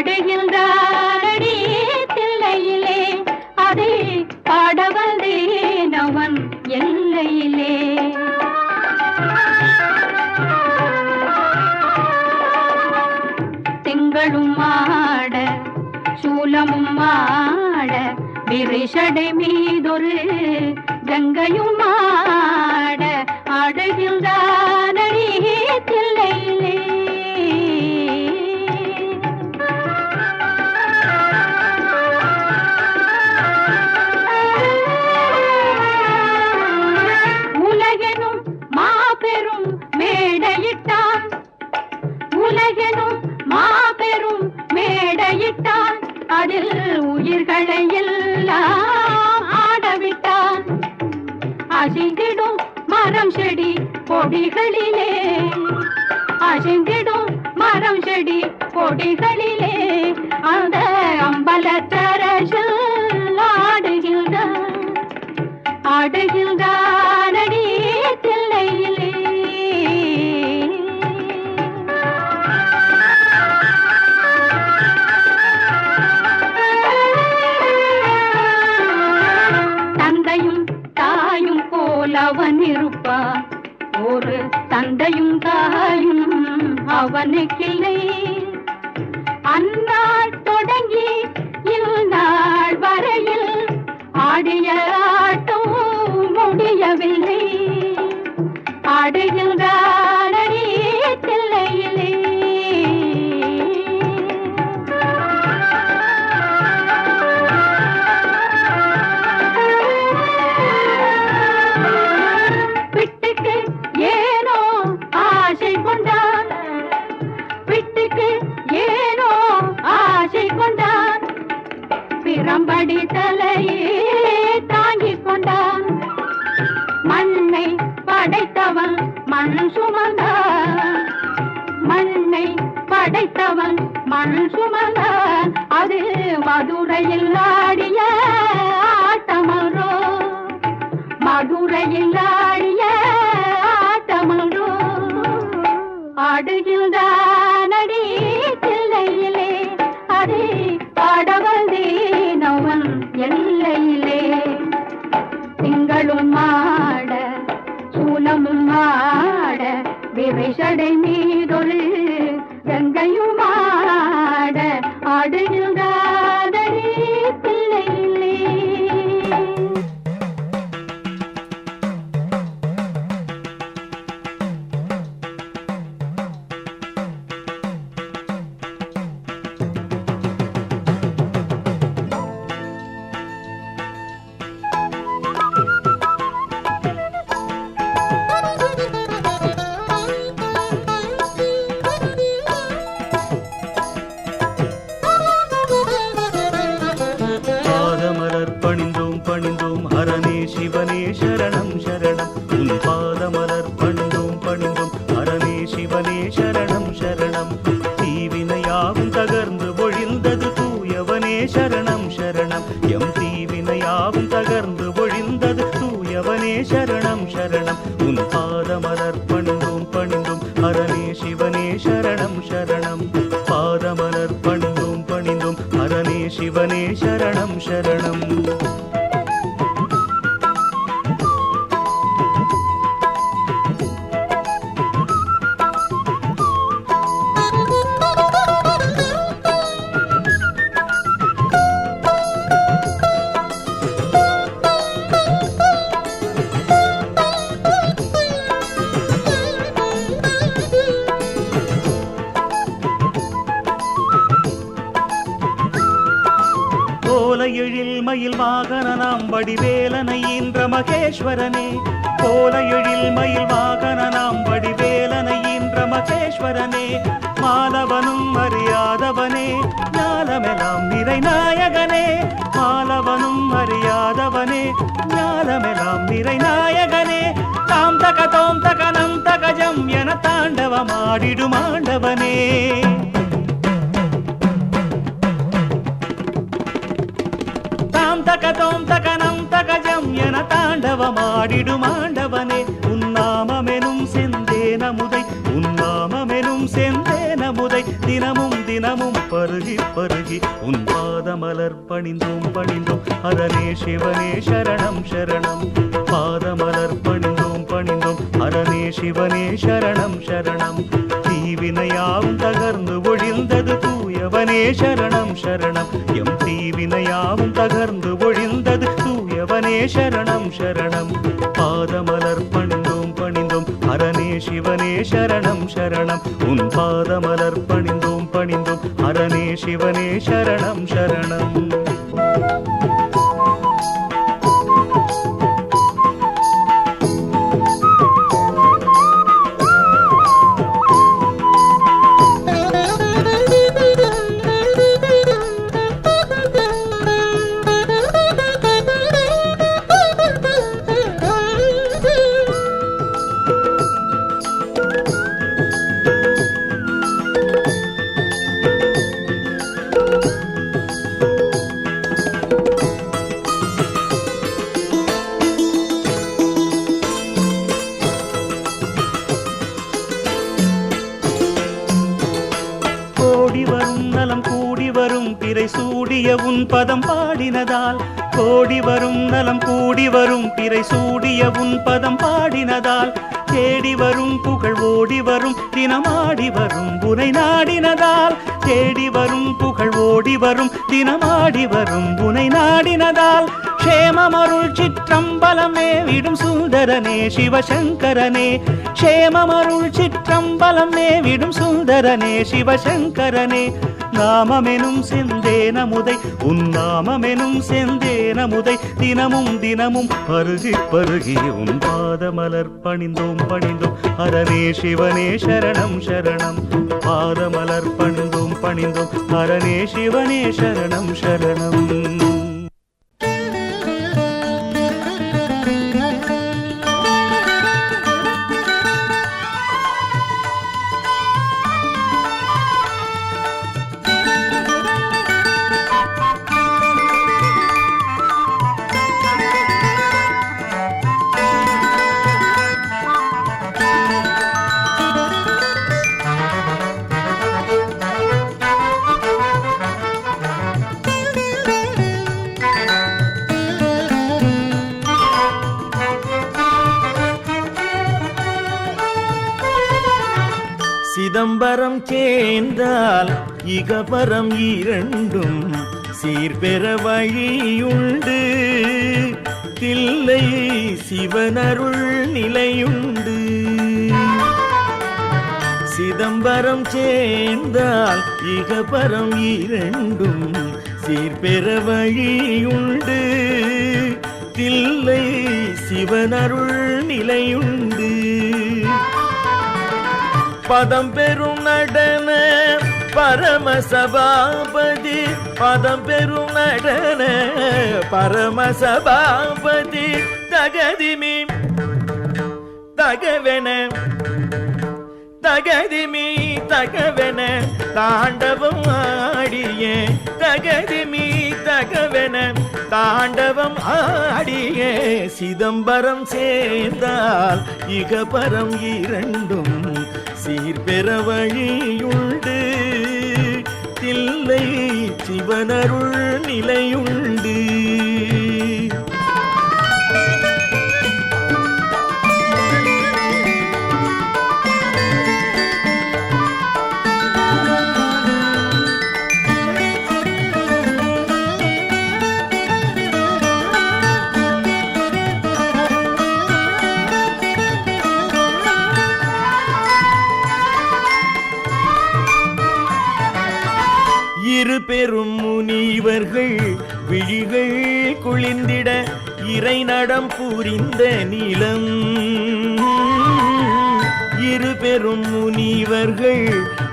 ஆடுகின்றானடி தில்லையிலே அதை பாடவந்தேன் அவன் எல்லையிலே. திங்களும் ஆட சூலமும் ஆட விரிசடை மீதொரு கங்கையும் ஆட ஆடுகின்றானடி தில்லையிலே. உலகெனும் மாபெரும் மேடையிட்டான், உலகெனும் மாபெரும் மேடையிட்டான், அதில் உயிர்களை எல்லாம் ஆடவிட்டான். அசைந்திடும் மரம் செடி கொடிகளிலே, அசைந்திடும் மரம் செடி கொடிகளிலே அந்த அம்பலத்தரசில் ஆடுகின்றான், ஆடுகின்றானடி தில்லையிலே. தந்தையும் தாயும் போல் அவன் இருப்பான், ஒரு தந்தையும் தாயும் அவனுக்கில்லை. அந்நாள் தொடங்கி இந்நாள் வரையில் ஆடிய ஆட்டம் முடியவில்லை. ஆடுகின்றானடி தில்லையிலே. பிட்டுக்கு ஏனோ ஆசை கொண்டான், பிட்டுக்கு ஏனோ ஆசை கொண்டான், பிரம்படி தலையே தாங்கிக் கொண்டான். மண்ணை படைத்தவன் மண் சுமந்தான், மண்ணை படைத்தவன் மண் சுமந்தான். அது மதுரையில் ஆடிய ஆட்டமரோ, மதுரையில் ஆடிய ஆட்டமரோ. ஆடுகின்றானடி தில்லையிலே அதை பாடவந்தேன் அவன் எல்லையிலே. திங்களும் ஆட சூலமும் ஆட விரிசடை மீதொரு கங்கையும் ஆட ஆடுகின்றானடி தில்லையிலே. பணிந்தோம் ஹரனே சிவனே சரணம் சரணம். உன் பாதமலர் பணிந்தோம் பணிந்தோம் ஹரனே சிவனே சரணம் சரணம். தீவினையாவும் தகர்ந்து ஒழிந்தது தூயவனே சரணம் சரணம். எம் தீவினையாவும் தகர்ந்து ஒழிந்தது தூயவனே சரணம் சரணம். உன் பாதமலர் பணிந்தோம் பணிந்தோம் ஹரனே சிவனே சரணம் சரணம். பாதமலர் பணிந்தோம் பணிந்தோம் ஹரனே சிவனே சரணம் சரணம். கோலையெழில் மயில் வாகனனாம் வடிவேலனை ஈன்ற மகேஸ்வரனே. கோலையெழில் மயில் வாகனனாம் வடிவேலனை ஈன்ற மகேஸ்வரனே. மாலவனும் அறியாதவனே ஞாலமெல்லாம் நிறை நாயகனே. மாலவனும் அறியாதவனே ஞாலமெல்லாம் நிறை நாயகனே. தாம் தக தோம் தகனம் தகஜம் என தாண்டவமாடிடும் ஆண்டவனே. தகதோம் தகனம் தகஜம் என தாண்டவமாடிடும் ஆண்டவனே. உன்னாமமெனும் செந்தேனமுதை, உன்னாமமெனும் செந்தேனமுதை தினமும் தினம் தினமும் பருகி பருகி உன் பாதமலர் பணிந்தோம் பணிந்தோம் ஹரனே சிவனே சரணம் சரணம். பாதமலர் பணிந்தோம் பணிந்தோம் ஹரனே சிவனே சரணம் சரணம். தீவினையாவும் தகர்ந்து ஒழிந்தது தூயவனே சரணம் சரணம். எம் தீவினையாவும் தகர்ந்து ஒழிந்தது தூயவனே சரணம் சரணம். பாதமலர் பணிந்தோம் பணிந்தோம் ஹரனே சிவனே சரணம் சரணம். உன் பாதமலர் பணிந்தோம் பணிந்தோம் ஹரனே சிவனே சரணம் சரணம். பிறை சூடிய உன் பதம் பாடினதால் கோடி வரும் நலம் கூடி வரும் பிறை சூடிய உன் பதம் பாடினதால் தேடி வரும் புகழ் ஓடி வரும் தினமாடி வரும் உனை நாடினதால் தேடி வரும் புகழ் ஓடி வரும் தினமாடி வரும் உனை நாடினதால் க்ஷேமமருள் சிற்றம்பலமே விடும் சுந்தரனே சிவசங்கரனே. க்ஷேமமருள் சிற்றம்பலமே விடும் சுந்தரனே சிவசங்கரனே. நாமமெனும் செந்தேனமுதை உன் நாமமெனும் செந்தேனமுதை தினமும் தினமும் பருகி பருகி உன் பாதமலர் பணிந்தோம் பணிந்தோம் ஹரனே சிவனே சரணம் சரணம். பாதமலர் பணிந்தோம் பணிந்தோம் ஹரனே சிவனே சரணம் சரணம். சிதம்பரம் சேர்ந்தால் இகபரம் இரண்டும் சீர்பெற வழியுண்டு. தில்லை சிவனருள் நிலையுண்டு. சிதம்பரம் சேர்ந்தால் இகபரம் இரண்டும் சீர்பெற வழியுண்டு. தில்லை சிவனருள் நிலையுண்டு. பதம் பெரும் நடன பரமசபாபதி பதம் பெரும் நடன பரமசபாபதி தகதிமி தகவென தகதிமி தகவென தாண்டவம் ஆடிய தகதிமி தகவென தாண்டவம் ஆடிய சிதம்பரம் சேர்ந்தால் இகபரம் இரண்டும் சீர்பெற வழியுண்டு. தில்லை சிவனருள் நிலையுண்டு. இரு பெரும் முனிவர்கள் விழிகள் குளிர்ந்திட இறை நடம் புரிந்த நிலம். இரு பெரும் முனிவர்கள்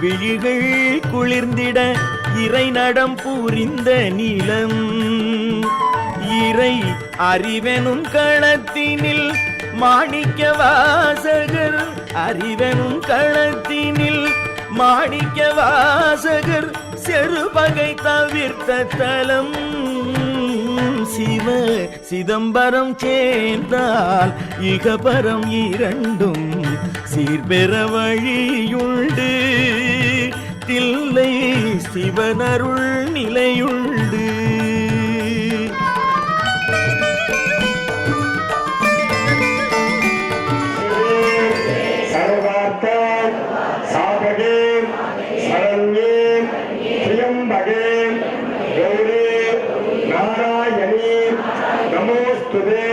விழிகள் குளிர்ந்திட இறை நடம் புரிந்த நிலம். இறை அறிவெனும் களத்தினில் மாணிக்க வாசகர் அறிவெனும் களத்தினில் மாணிக்க வாசகர் செருபகை தவிர்த்த தலம். சிவ சிதம்பரம் சேர்ந்தால் இகபரம் இரண்டும் சீர்பெற வழியுண்டு. தில்லை சிவனருள் நிலையுண்டு. நமோஸ்துதே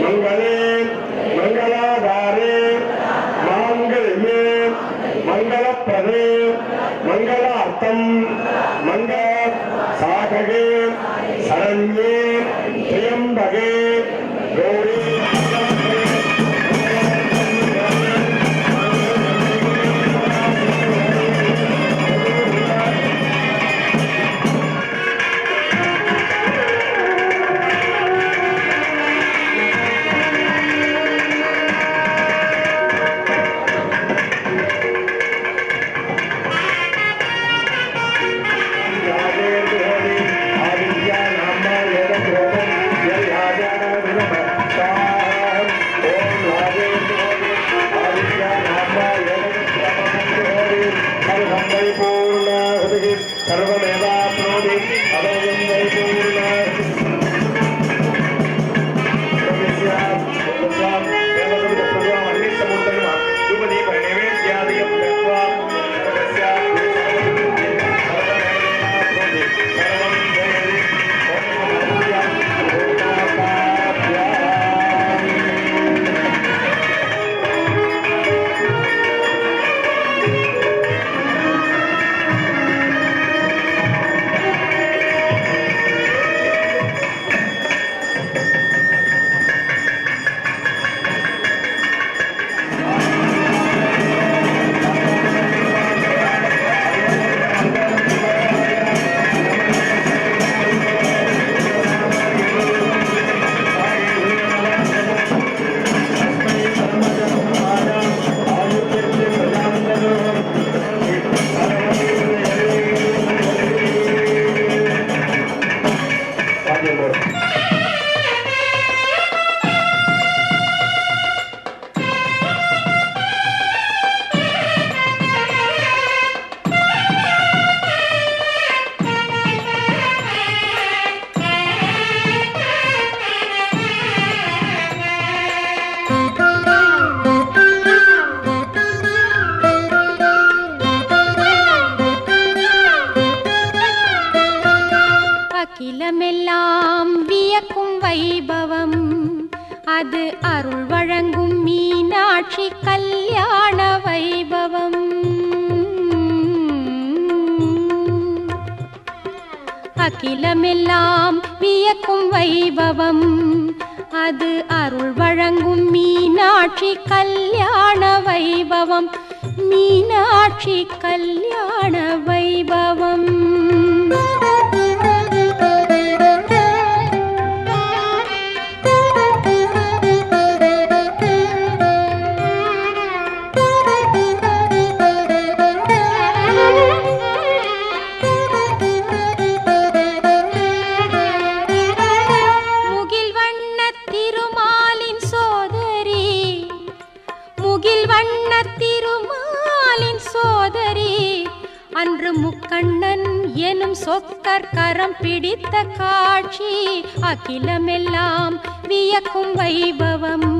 மங்களே மங்களாதாரே மாங்கல்யே மங்களப்ரதே மங்களார்த்தம் மங்கள சாதகே சரண்யே திரியம்பகே கௌரி सर्वमेवाप्नोति अभयं वैपूर्णः அகிலமெல்லாம் வியக்கும் வைபவம் அது அருள் வழங்கும் மீனாட்சி கல்யாண வைபவம். அகிலமெல்லாம் வியக்கும் வைபவம் அது அருள் வழங்கும் மீனாட்சி கல்யாண வைபவம். மீனாட்சி கல்யாண வைபவம். அன்று முக்கண்ணன் எனும் சொக்கர் கரம் பிடித்த காட்சி அகிலமெல்லாம் வியக்கும் வைபவம்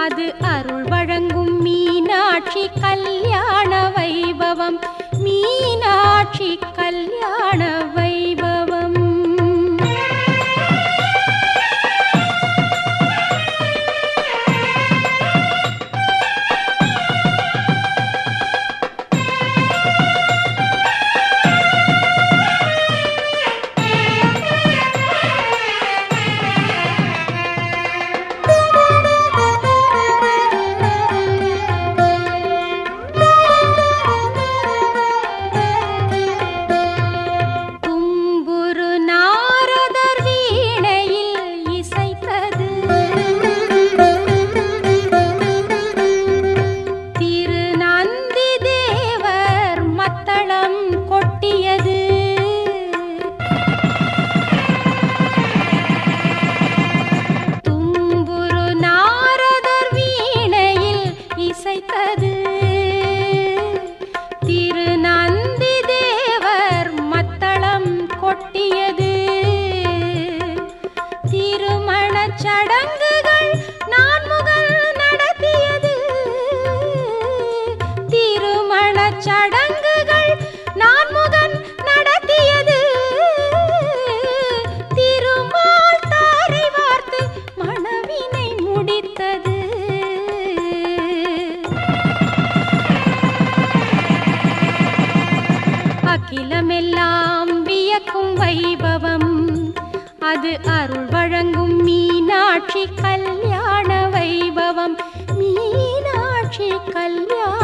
அது அருள் வழங்கும் மீனாட்சி கல்யாண வைபவம். மீனாட்சி கல்யாண வைபவம். அகிலமெல்லாம் வியக்கும் வைபவம். அது அருள் வழங்கும் மீனாட்சி கல்யாண வைபவம். மீனாட்சி கல்யாண